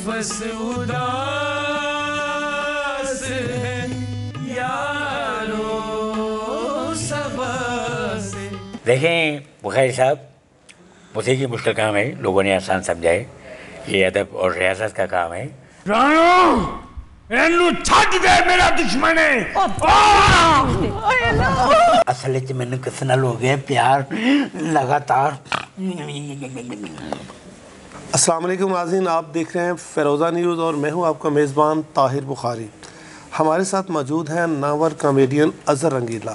बस उदास है यारो सबसे। देखें बुखारी साहब, मुझे मुश्किल काम है, लोगों ने आसान समझाए, ये अदब और रियासत का काम है। मेरा दुश्मन है। असल में मैंने किस नाल हो गया प्यार लगातार। अस्सलाम वालेकुम नाज़रीन, आप देख रहे हैं फ़िरोज़ा न्यूज़ और मैं हूं आपका मेज़बान ताहिर बुखारी। हमारे साथ मौजूद हैं नावर कॉमेडियन अज़हर रंगीला,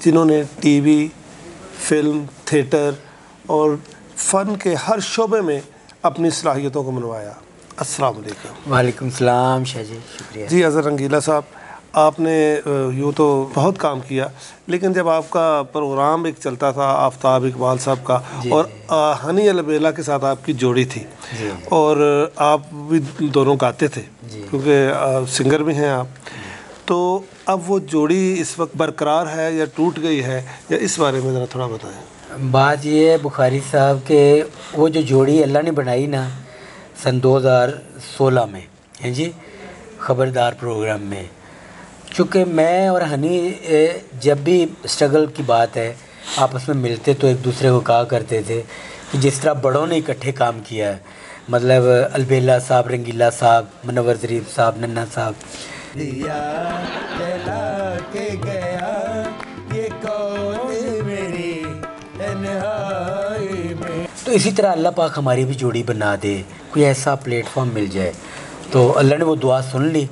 जिन्होंने टीवी, फिल्म, थिएटर और फ़न के हर शोबे में अपनी सलाहियतों को मनवाया। अस्सलाम वालेकुम। वालेकुम सलाम शाह जी, शुक्रिया जी अज़हर रंगीला साहब, आपने यूँ तो बहुत काम किया, लेकिन जब आपका प्रोग्राम एक चलता था आफ्ताब इकबाल साहब का और हनी अलबेला के साथ आपकी जोड़ी थी और आप भी दोनों गाते थे क्योंकि सिंगर भी हैं आप, तो अब वो जोड़ी इस वक्त बरकरार है या टूट गई है, या इस बारे में ज़रा थोड़ा बताएं। बात ये है बुखारी साहब के वो जो जोड़ी अल्लाह ने बनाई ना सन 2016 में, हैं जी, ख़बरदार प्रोग्राम में, चूँकि मैं और हनी जब भी स्ट्रगल की बात है आपस में मिलते तो एक दूसरे को कहा करते थे कि जिस तरह बड़ों ने इकट्ठे काम किया है, मतलब अलबेला साहब, रंगीला साहब, मुनव्वर ज़रीफ साहब, नन्ना साहब, तो इसी तरह अल्लाह पाक हमारी भी जोड़ी बना दे, कोई ऐसा प्लेटफॉर्म मिल जाए। तो अल्लाह ने वो दुआ सुन ली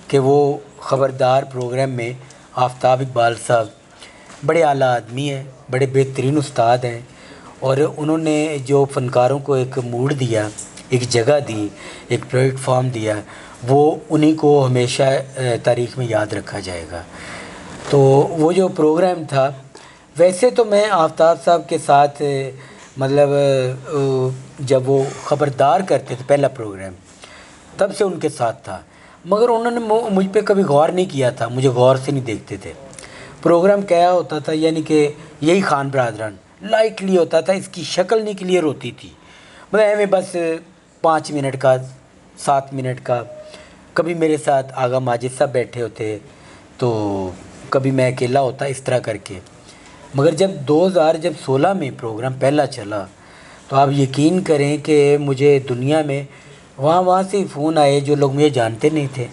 कि वो ख़बरदार प्रोग्राम में आफ्ताब इकबाल साहब बड़े आला आदमी हैं, बड़े बेहतरीन उस्ताद हैं, और उन्होंने जो फ़नकारों को एक मूड दिया, एक जगह दी, एक प्लेटफॉर्म दिया, वो उन्हीं को हमेशा तारीख़ में याद रखा जाएगा। तो वो जो प्रोग्राम था, वैसे तो मैं आफ्ताब साहब के साथ मतलब जब वो ख़बरदार करते थे पहला प्रोग्राम, तब से उनके साथ था, मगर उन्होंने मुझ पे कभी गौर नहीं किया था, मुझे गौर से नहीं देखते थे। प्रोग्राम क्या होता था, यानी कि यही खान बरादरान लाइटली होता था, इसकी शक्ल नहीं क्लियर होती थी, मतलब हमें बस 5 मिनट का, 7 मिनट का। कभी मेरे साथ आगा माजिद साहब बैठे होते, तो कभी मैं अकेला होता, इस तरह करके। मगर जब 2016 में प्रोग्राम पहला चला, तो आप यकीन करें कि मुझे दुनिया में वहाँ से फ़ोन आए जो लोग मुझे जानते नहीं थे,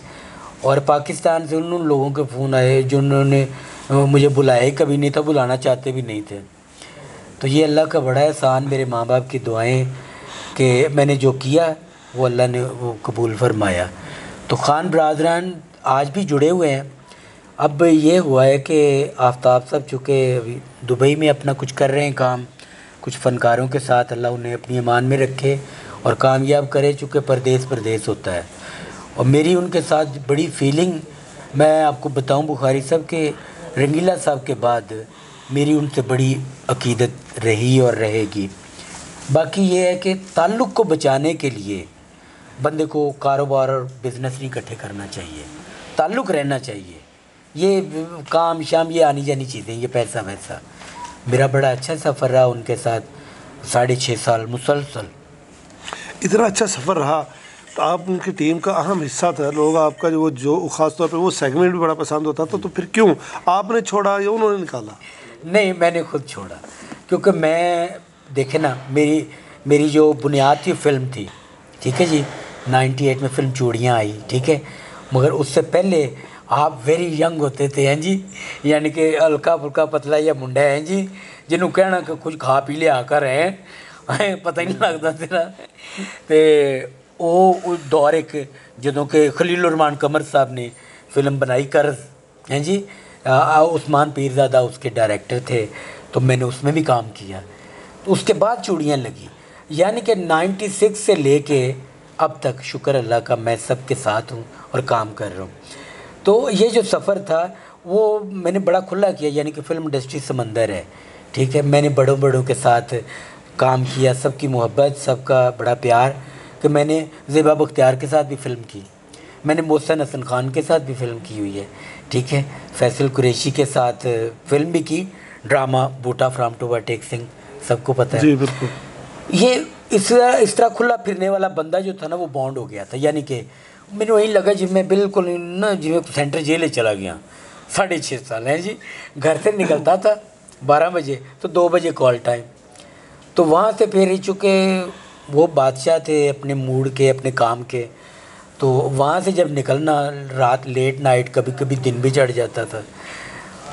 और पाकिस्तान से उन लोगों के फ़ोन आए जिन्होंने मुझे बुलाए कभी नहीं था, बुलाना चाहते भी नहीं थे। तो ये अल्लाह का बड़ा एहसान, मेरे माँ बाप की दुआएं कि मैंने जो किया वो अल्लाह ने वो कबूल फरमाया। तो खान बरादरान आज भी जुड़े हुए हैं। अब ये हुआ है कि आफ्ताब साहब चूँकि अभी दुबई में अपना कुछ कर रहे हैं काम, कुछ फ़नकारों के साथ, अल्लाह उन्हें अपनी ईमान में रखे और कामयाब करे, चूँकि परदेस होता है। और मेरी उनके साथ बड़ी फीलिंग, मैं आपको बताऊं बुखारी साहब के रंगीला साहब के बाद मेरी उनसे बड़ी अकीदत रही और रहेगी। बाकी ये है कि ताल्लुक़ को बचाने के लिए बंदे को कारोबार और बिज़नेस नहीं इकट्ठे करना चाहिए, ताल्लुक़ रहना चाहिए। ये काम शाम ये आनी जानी चीज़ें, ये पैसा वैसा। मेरा बड़ा अच्छा सफ़र रहा उनके साथ, 6.5 साल मुसलसल। इतना अच्छा सफ़र रहा, तो आप उनकी टीम का अहम हिस्सा था, लोग आपका जो ख़ास तौर पे वो सेगमेंट भी बड़ा पसंद होता था, तो फिर क्यों आपने छोड़ा या उन्होंने निकाला? नहीं, मैंने खुद छोड़ा, क्योंकि मैं देखे ना, मेरी जो बुनियाद थी फिल्म थी, ठीक है जी, 98 में फिल्म चूड़ियाँ आई, ठीक है, मगर उससे पहले आप वेरी यंग होते थे, हैं जी, यानी कि हल्का फुल्का पतला या मुंडा है जी, जिन्हों कहना कि कुछ खा पी ले आकर हैं, पता ही नहीं लगता तेरा। तो वो उस दौर एक जदों के खलील रहमान कमर साहब ने फिल्म बनाई कर्ज, हैं जी, उस्मान पीरज़ादा उसके डायरेक्टर थे, तो मैंने उसमें भी काम किया। तो उसके बाद चूड़ियाँ लगी, यानी कि 96 से लेके अब तक शुक्र अल्लाह का मैं सब के साथ हूँ और काम कर रहा हूँ। तो ये जो सफ़र था वो मैंने बड़ा खुला किया, यानी कि फ़िल्म इंडस्ट्री समंदर है, ठीक है, मैंने बड़ों के साथ काम किया, सबकी मोहब्बत, सबका बड़ा प्यार, कि मैंने ज़ेबा बख्तियार के साथ भी फ़िल्म की, मैंने मोहसिन हसन ख़ान के साथ भी फ़िल्म की हुई है, ठीक है, फैसल कुरैशी के साथ फ़िल्म भी की, ड्रामा बूटा फ्राम टू ओवरटेक सिंह, सबको पता है। जी बिल्कुल। ये इस तरह खुला फिरने वाला बंदा जो था ना वो बॉन्ड हो गया था, यानी कि मैंने वही लगा जिਵੇਂ मैं बिल्कुल ना जिਵੇਂ सेंटर जेल चला गया। 6.5 साल है जी, घर से निकलता था 12 बजे तो 2 बजे कॉल टाइम, तो वहाँ से फिर चूँकि वो बादशाह थे अपने मूड के अपने काम के, तो वहाँ से जब निकलना रात लेट नाइट कभी कभी दिन भी चढ़ जाता था,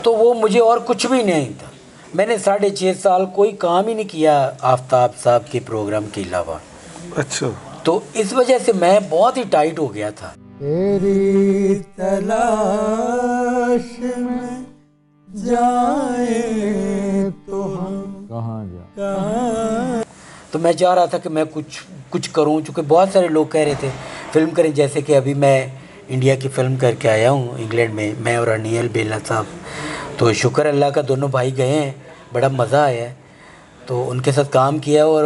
तो वो मुझे और कुछ भी नहीं था। मैंने 6.5 साल कोई काम ही नहीं किया आफ्ताब साहब के प्रोग्राम के अलावा। अच्छा, तो इस वजह से मैं बहुत ही टाइट हो गया था। तेरी तलाश में जाए तो हम कहाँ जा। तो मैं चाह रहा था कि मैं कुछ करूं, चूँकि बहुत सारे लोग कह रहे थे फिल्म करें, जैसे कि अभी मैं इंडिया की फ़िल्म करके आया हूं इंग्लैंड में, मैं और हनी अलबेला साहब। तो शुक्र अल्लाह का दोनों भाई गए हैं, बड़ा मज़ा आया है। तो उनके साथ काम किया और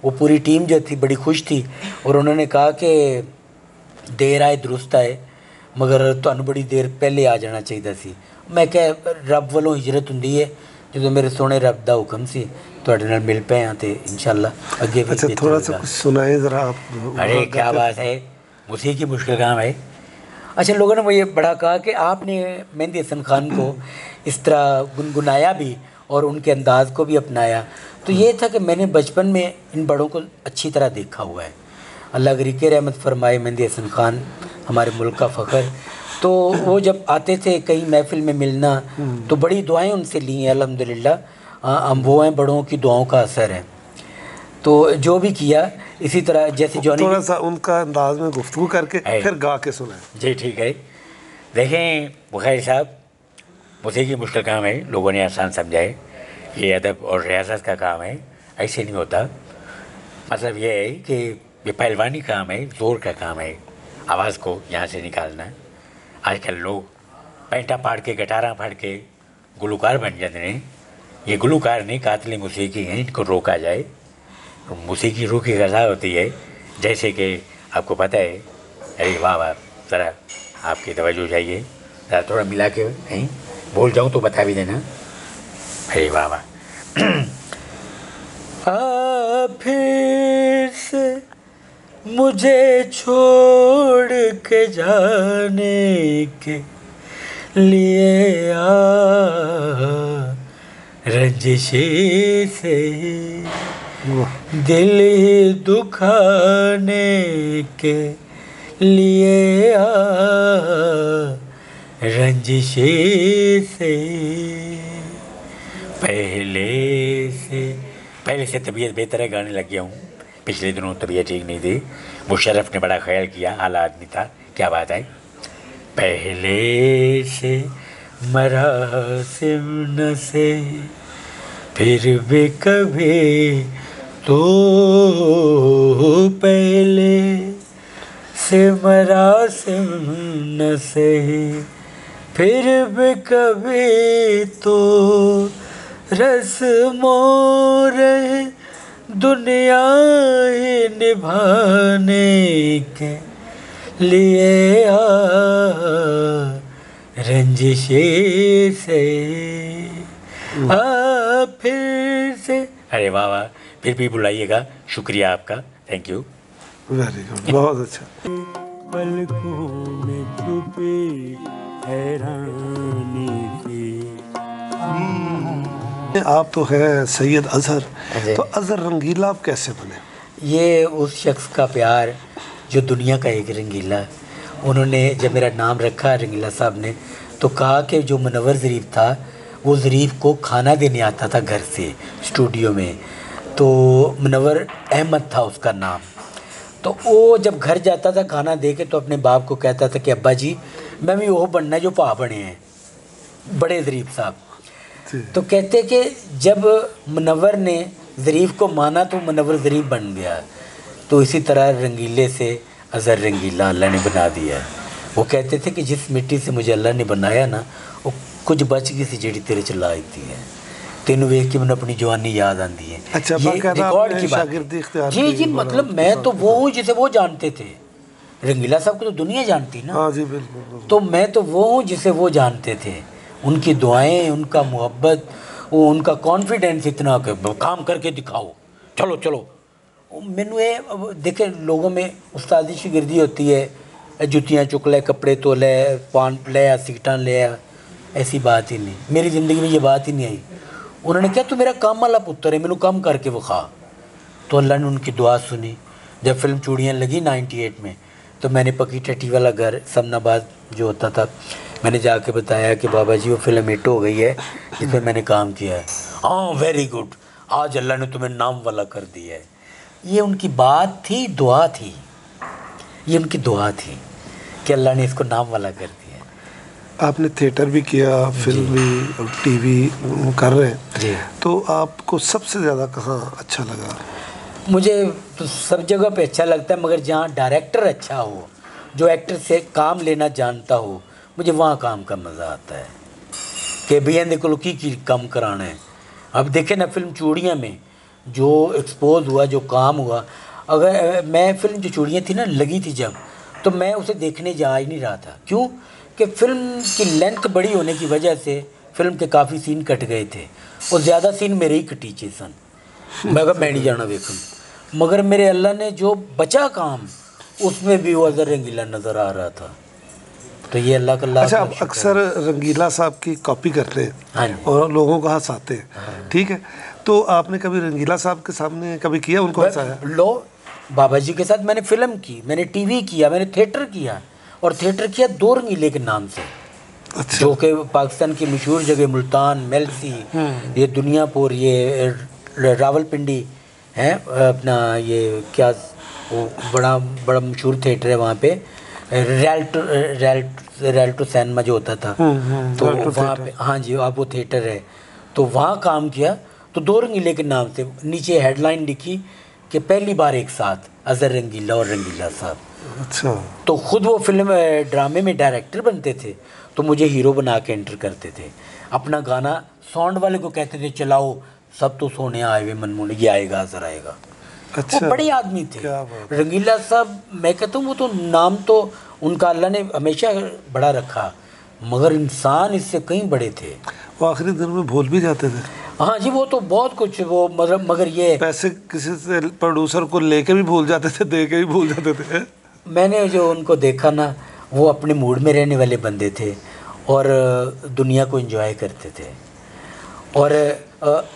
वो पूरी टीम जो थी बड़ी खुश थी, और उन्होंने कहा कि देर आए दुरुस्त आए, मगर तुहानू बड़ी देर पहले आ जाना चाहिए सी। मैं क्या रब वालों हिजरत हुंदी है, जो मेरे सोने रब दा हुक्म सी तुहाडे नाल मिल पे हाँ, तो इंशाल्लाह अगे भी। अच्छा, थोड़ा सा कुछ सुनाए ज़रा आप। अरे क्या बात है, मुझे की मुश्किल काम है। अच्छा, लोगों ने मुझे बड़ा कहा कि आपने मेहंदी हसन खान को इस तरह गुनगुनाया भी और उनके अंदाज़ को भी अपनाया। तो ये था कि मैंने बचपन में इन बड़ों को अच्छी तरह देखा हुआ है। अल्लाह गरीके रहमत फरमाए, मेहंदी हसन खान हमारे मुल्क का फ़ख्र। तो वो जब आते थे कहीं महफिल में मिलना, तो बड़ी दुआएं उनसे ली हैं अल्हम्दुलिल्लाह। हम वो हैं, बड़ों की दुआओं का असर है। तो जो भी किया इसी तरह, जैसे जॉनी थोड़ा सा उनका अंदाज में गुफ्तगू करके फिर गा के सुनाए। जी ठीक है। देखें बुखैरी साहब, मुझे की मुश्किल काम है, लोगों ने आसान समझाए, ये अदब और रियासत का काम है, ऐसे नहीं होता। मतलब ये है कि ये पहलवानी काम है, ज़ोर का काम है, आवाज़ को यहाँ से निकालना। आजकल लोग पैंटा फाड़ के गटारा फाड़ के गुलकार बन जाते हैं। ये गुलकार नहीं, कातिल मौसीकी हैं, इनको रोका जाए। मौसीकी रूह की ग़ज़ा होती है, जैसे कि आपको पता है। अरे वाह वाह, ज़रा आपकी तवज्जो चाहिए, ज़रा थोड़ा मिला के हैं, भूल जाऊँ तो बता भी देना। अरे वाह वाह। फिर से मुझे छोड़ के जाने के लिए रंजिशी से दिल दुखाने के लिए रंजिशी से पहले से तबीयत बेहतर है, गाने लग गया हूँ। पिछले दिनों तबीयत ठीक नहीं थी, मुशर्रफ ने बड़ा ख्याल किया, आला आदमी था, क्या बात है। पहले से मरासिम न से फिर भी कभी तो पहले से मरासिम न से फिर भी कभी तो रस्मों रहे दुनिया ही निभाने के लिए रंजिशी से फिर से। अरे वाह वाह, फिर भी बुलाइएगा, शुक्रिया आपका, थैंक यू। वेरी गुड, बहुत अच्छा। पलकों में छुपी हैरानी थी। आप तो है सैयद अजहर, तो अजहर रंगीला आप कैसे बने? ये उस शख्स का प्यार जो दुनिया का एक रंगीला। उन्होंने जब मेरा नाम रखा रंगीला साहब ने, तो कहा कि जो मुनव्वर ज़रीफ़ था वो ज़रीफ़ को खाना देने आता था घर से स्टूडियो में। तो मुनव्वर अहमद था उसका नाम। तो वो जब घर जाता था खाना दे के, तो अपने बाप को कहता था कि अब्बा जी मैं भी वो बनना है जो पा बने हैं, बड़े ज़रीफ़ साहब। तो कहते कि जब मुनव्वर ने ज़रीफ़ को माना तो मुनव्वर ज़रीफ़ बन गया। तो इसी तरह रंगीले से अज़हर रंगीला अल्लाह ने बना दिया। वो कहते थे कि जिस मिट्टी से मुझे अल्लाह ने बनाया ना, वो कुछ बच गई सी जेड़ी तेरे च लाई थी है। तेन वेख के मैंने अपनी जवानी याद आती है। अच्छा, ये रिकॉर्ड की बात। जी जी, मतलब मैं तो वो हूँ जिसे वो जानते थे। रंगीला साहब को तो दुनिया जानती ना। हाँ जी, बिल्कुल। तो मैं तो वो हूँ जिसे वो जानते थे। उनकी दुआएं, उनका मोहब्बत, वो उनका कॉन्फिडेंस इतना कि काम करके दिखाओ, चलो चलो, मैनू ये देखे लोगों में उस्तादी शिगिर्दी होती है, जुतियाँ चुक ले, कपड़े तो ले, पान ले आ, सीटां ले आ, ऐसी बात ही नहीं। मेरी ज़िंदगी में ये बात ही नहीं आई। उन्होंने कहा तू मेरा काम वाला पुत्र है, मैनू काम करके विखा। तो अल्लाह ने उनकी दुआ सुनी। जब फिल्म चूड़ियाँ लगी 98 में, तो मैंने पकी टट्टी वाला घर समनाबाद जो होता था, मैंने जाके बताया कि बाबा जी वो फिल्म हिट हो गई है जिसमें मैंने काम किया है। हाँ वेरी गुड, आज अल्लाह ने तुम्हें नाम वाला कर दिया है। ये उनकी बात थी, दुआ थी, ये उनकी दुआ थी कि अल्लाह ने इसको नाम वाला कर दिया। आपने थिएटर भी किया, फिल्म भी और टीवी कर रहे हैं जी। तो आपको सबसे ज़्यादा कहाँ अच्छा लगा? मुझे तो सब जगह पे अच्छा लगता है, मगर जहाँ डायरेक्टर अच्छा हो, जो एक्टर से काम लेना जानता हो, मुझे वहाँ काम का मज़ा आता है कि भैया देखो की काम कराना है। अब देखें ना फिल्म चूड़ियाँ में जो एक्सपोज हुआ, जो काम हुआ, अगर मैं फिल्म जो चूड़ियाँ थी ना लगी थी जब, तो मैं उसे देखने जा ही नहीं रहा था। क्यों कि फ़िल्म की लेंथ बड़ी होने की वजह से फिल्म के काफ़ी सीन कट गए थे और ज़्यादा सीन मेरे ही कटीचे सन। मैं नहीं जाना वेखूँ, मगर मेरे अल्लाह ने जो बचा काम उसमें भी वो अज़र रंगीला नज़र आ रहा था। तो ये अल्लाह का लाख अच्छा, आप अक्सर रंगीला साहब की कॉपी करते हैं हाँ जी। और लोगों को हंसाते हैं, ठीक है, तो आपने कभी रंगीला साहब के सामने कभी किया, उनको हंसाया? लो बाबा जी के साथ मैंने फिल्म की, मैंने टीवी किया, मैंने थिएटर किया, और थिएटर किया दो रंगीले के नाम से। अच्छा। जो कि पाकिस्तान की मशहूर जगह मुल्तान, मेलसी, ये दुनियापुर, ये रावलपिंडी है अपना, ये क्या वो बड़ा बड़ा मशहूर थिएटर है वहाँ पे, रेल्टो सिनेमा जो होता था, तो वहाँ पे हाँ जी आप वो थिएटर है, तो वहाँ काम किया। तो दो रंगीले के नाम से नीचे हेडलाइन लिखी कि पहली बार एक साथ अज़र रंगीला और रंगीला साहब। अच्छा। तो ख़ुद वो फिल्म ड्रामे में डायरेक्टर बनते थे, तो मुझे हीरो बना के एंटर करते थे। अपना गाना साउंड वाले को कहते थे चलाओ, सब तो सोने आए हुए मनमोहन, ये आएगा अज़र आएगा। अच्छा, वो बड़े आदमी थे क्या बात। रंगीला साहब। मैं कहता हूँ वो तो नाम तो उनका अल्लाह ने हमेशा बड़ा रखा, मगर इंसान इससे कहीं बड़े थे। वो आखिरी दिन में भूल भी जाते थे। हाँ जी, वो तो बहुत कुछ वो मगर ये पैसे किसी से प्रोड्यूसर को लेके भी भूल जाते थे, दे के भी भूल जाते थे। मैंने जो उनको देखा ना, वो अपने मूड में रहने वाले बंदे थे और दुनिया को एंजॉय करते थे, और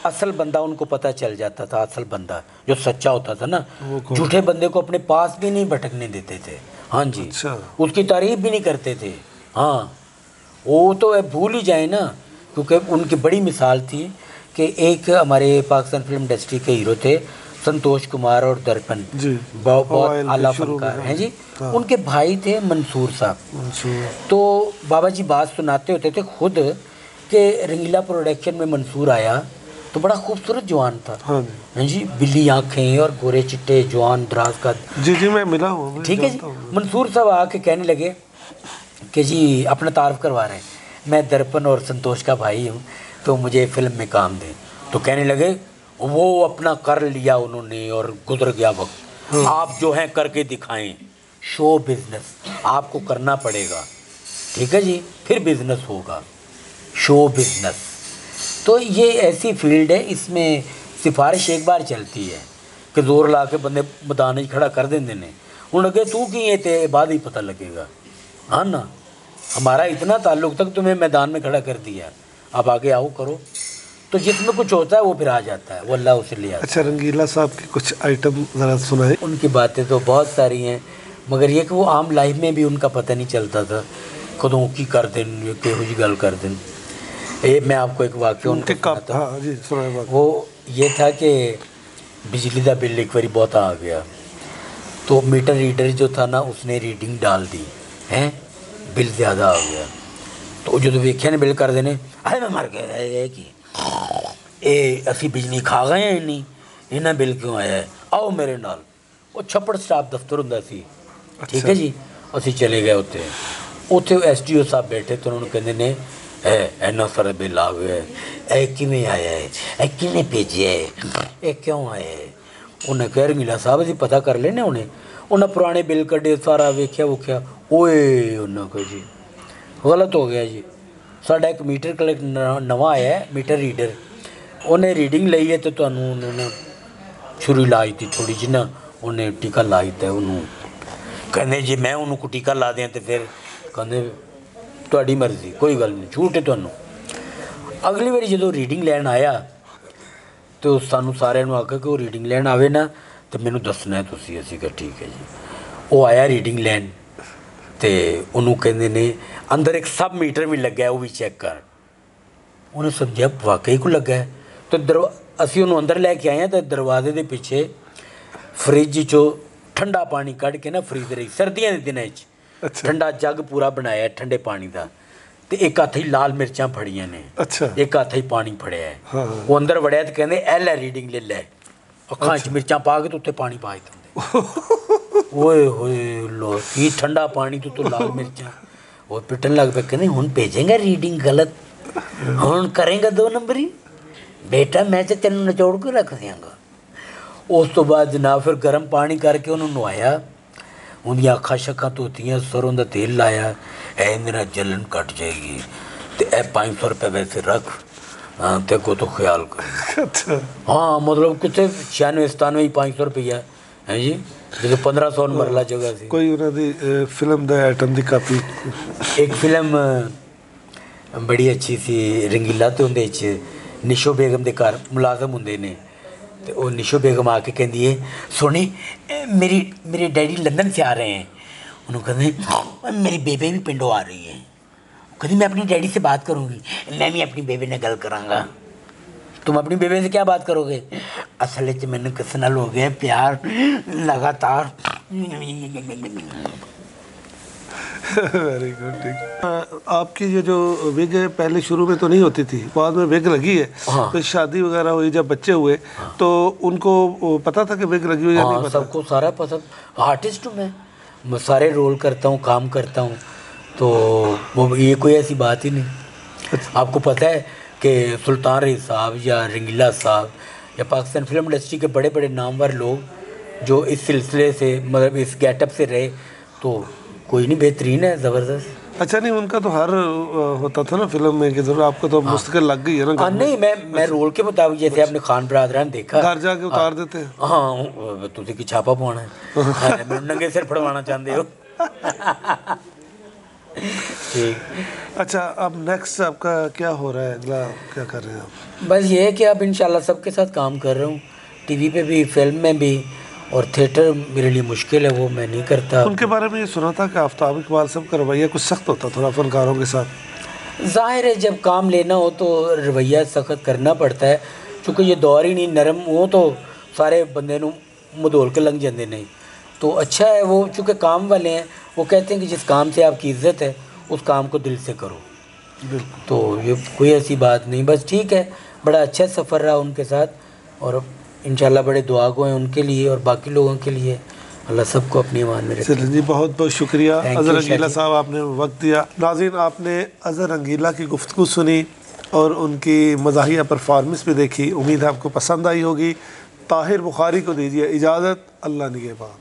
असल बंदा उनको पता चल जाता था। असल बंदा जो सच्चा होता था ना, झूठे बंदे को अपने पास भी नहीं भटकने देते थे। हाँ जी। अच्छा। उसकी तारीफ भी नहीं करते थे। हाँ, वो तो भूल ही जाए ना, क्योंकि उनकी बड़ी मिसाल थी कि एक हमारे पाकिस्तान फिल्म इंडस्ट्री के हीरो थे संतोष कुमार और दर्पण, बहुत आला फनकार हैं जी। उनके भाई थे मंसूर साहब। तो बाबा जी बात सुनाते होते थे खुद कि रंगीला प्रोडक्शन में मंसूर आया तो बड़ा खूबसूरत जवान था। हाँ जी, बिल्ली आँखें और गोरे चिट्टे जवान दराज का। जी जी, मैं मिला हूँ। ठीक है जी। मंसूर साहब आके कहने लगे कि जी अपना तारफ़ करवा रहे हैं, मैं दर्पण और संतोष का भाई हूँ, तो मुझे फिल्म में काम दें। तो कहने लगे वो अपना कर लिया उन्होंने और गुजर गया वक्त, आप जो हैं करके दिखाएं, शो बिज़नेस आपको करना पड़ेगा, ठीक है जी, फिर बिज़नेस होगा, शो बिज़नेस। तो ये ऐसी फील्ड है, इसमें सिफारिश एक बार चलती है कि जोर ला के बंदे मैदान ही खड़ा कर देंगे ने, उन लगे तू कि ये ते बाद ही पता लगेगा। हाँ ना, हमारा इतना ताल्लुक़ तक तुम्हें मैदान में खड़ा कर दिया, अब आगे आओ करो। तो जिसमें कुछ होता है वो फिर आ जाता है, वो अल्लाह उसे ले आता है। अच्छा, रंगीला साहब की कुछ आइटम ज़रा सुनाए। उनकी बातें तो बहुत सारी हैं, मगर ये कि वो आम लाइफ में भी उनका पता नहीं चलता था, कदों की कर दें केहू जी गल कर दें। ये मैं आपको एक वाक़या उनके सुनाता हूं। हाँ जी, सुनाए। वो ये था कि बिजली का बिल एक बारी बहुत आ गया, तो मीटर रीडर जो था ना उसने रीडिंग डाल दी हैं, बिल ज़्यादा आ गया। तो जो वेख्या ने बिल कर देने, अरे मैं मर गया कि ये असी बिजली खा गए हैं नहीं, इन्हें बिल क्यों आया है, आओ मेरे नाल। वो छप्पड़ स्टाफ दफ्तर होंदा सी, ठीक है जी। असी चले गए उत्थे, उत्थे SDO साहब बैठे, तो उन्होंने कहते ने इन्ना सारा बिल आ गया है, ए किवें आया है, ए किने भेजिया है, ए क्यों आया है। उन्हें कह रंगीला साहब असी पता कर लेने, उन्हें पुराने बिल कड्ढे, सारा वेख्या वुख्या, ओए उन्हें कहा जी गलत हो गया जी, साडा एक मीटर कलेक्ट नवा आया है, मीटर रीडर, उन्हें रीडिंग ली है तो तुहानूं उन्होंने छुरी लाई थी थोड़ी जी ना, उन्हें टीका लाई था उन्होंने, कहने जी मैं उन्होंने को टीका ला दें तो फिर कहने तुहाडी मर्जी, कोई गल नहीं, छूट है तुहानू। अगली बारी जो रीडिंग लैन आया तो सानू सारिਆਂ ਨੂੰ आख्या कि वो रीडिंग लैन आवे ना तो मैनू दसना है तुसी। असीं कहा ठीक है जी। वो आया रीडिंग लैन तो उन्होंने कहते ने अंदर एक सब मीटर भी लगा है, वो भी चैक कर। उन्हें समझा वाकई को लगा है तो असीं उन्होंने अंदर लैके आए हैं तो दरवाजे के पिछे फ्रिज चो ठंडा पानी कढ़ के ना फ्रीजर सर्दियों के दिनों ठंडा जग पूरा बनाया ठंडे पानी का, तो एक हथ ही लाल मिर्चां फड़ियां ने, एक हथ ही पानी फड़िया है। हाँ। वो अंदर वड़िया तो कहते ए लै रीडिंग ले लै, अखां च मिर्चां पा के तो उत्ते पानी पा दिंदे। ओए होए लो की ठंडा पानी तो लाल मिर्चां। वो पिटन लग पे, कहते हुण भेजेंगा रीडिंग गलत, हुण करेंगा 2 नंबरी बेटा, मैं तो तेन नचोड़ के रख देंगा। उस तो बाद जनाब फिर गर्म पानी करके उन्होंने नवाया, उनकी अखा शक्खा धोतियाँ, सरों का तेल लाया, ऐ मेरा जलन कट जाएगी तो ए 500 रुपये वैसे रख, हाँ ते को तो ख्याल कर। हाँ मतलब कितने 96-97 500 रुपया है जी, जो 1500 मरला जगह से। कोई उन्होंने फिल्म दा आइटम दी कापी, एक फिल्म बड़ी अच्छी सी रंगीला, तो उनके निशो बेगम के घर मुलाजम होंगे ने, तो वो निशो बेगम आके कहती है सोनी मेरे डैडी लंदन से आ रहे हैं। उन्होंने कहते मेरी बेबे भी पिंडों आ रही है, कहती मैं अपनी डैडी से बात करूँगी। मैं भी अपनी बेबे ने गल कराँगा। तुम अपनी बेबे से क्या बात करोगे? असल च मैंने किस नाल हो गया प्यार लगातार। वेरी गुड, ठीक। आपकी ये जो विग है पहले शुरू में तो नहीं होती थी, बाद में विग लगी है। हाँ। तो शादी वगैरह हुई, जब बच्चे हुए हाँ। तो उनको पता था कि विग लगी हुई या नहीं पता? सबको सारा पता। आर्टिस्ट हूँ मैं सारे रोल करता हूँ, काम करता हूँ, तो वो ये कोई ऐसी बात ही नहीं। अच्छा। आपको पता है कि सुल्तान रईस साहब या रंगीला साहब या पाकिस्तान फिल्म इंडस्ट्री के बड़े बड़े नामवर लोग जो इस सिलसिले से मतलब इस गेटअप से रहे, तो कोई नहीं बेहतरीन है, ज़बरदस्त। अच्छा नहीं, उनका तो हर होता था ना फिल्म में कि जरूर आपको तो मुश्किल लग गई है ना? नहीं, मैं रोल के मुताबिक, जैसे आपने खान बरादरान देखा घर जाके उतार देते हैं। हाँ तुझे की छापा पाना है, मैं नंगे सिर फड़वाना चाहते हो। ठीक। अच्छा, अब नेक्स्ट आपका क्या हो रहा है, अगला क्या कर रहे हैं आप? बस ये है कि अब इंशाल्लाह सबके साथ काम कर रहा हूँ, टीवी पे भी, फिल्म में भी, और थिएटर मेरे लिए मुश्किल है, वो मैं नहीं करता। उनके बारे में ये सुना था कि आफ्ताब इकबाल साहब का रवैया कुछ सख्त होता थोड़ा फनकारों के साथ। ज़ाहिर है जब काम लेना हो तो रवैया सख्त करना पड़ता है, क्योंकि ये दौर ही नहीं नरम हो तो सारे बंदे नूं मधोल के लंघ जाते नहीं। तो अच्छा है वो, चूँकि काम वाले हैं, वो कहते हैं कि जिस काम से आपकी इज़्ज़त है उस काम को दिल से करो। तो ये कोई ऐसी बात नहीं, बस ठीक है। बड़ा अच्छा सफ़र रहा उनके साथ, और इंशाल्लाह बड़े दुआ गो हैं उनके लिए और बाकी लोगों के लिए। अल्लाह सबको अपनी ईमान में रखे। चलिए जी, बहुत बहुत शुक्रिया अज़हर रंगीला साहब, आपने वक्त दिया। नाज़रीन, आपने अज़हर रंगीला की गुफ्तगू सुनी और उनकी मज़ाहिया परफॉर्मेंस भी देखी। उम्मीद है आपको पसंद आई होगी। ताहिर बुखारी को दीजिए इजाज़त। अल्लाह निगहबान।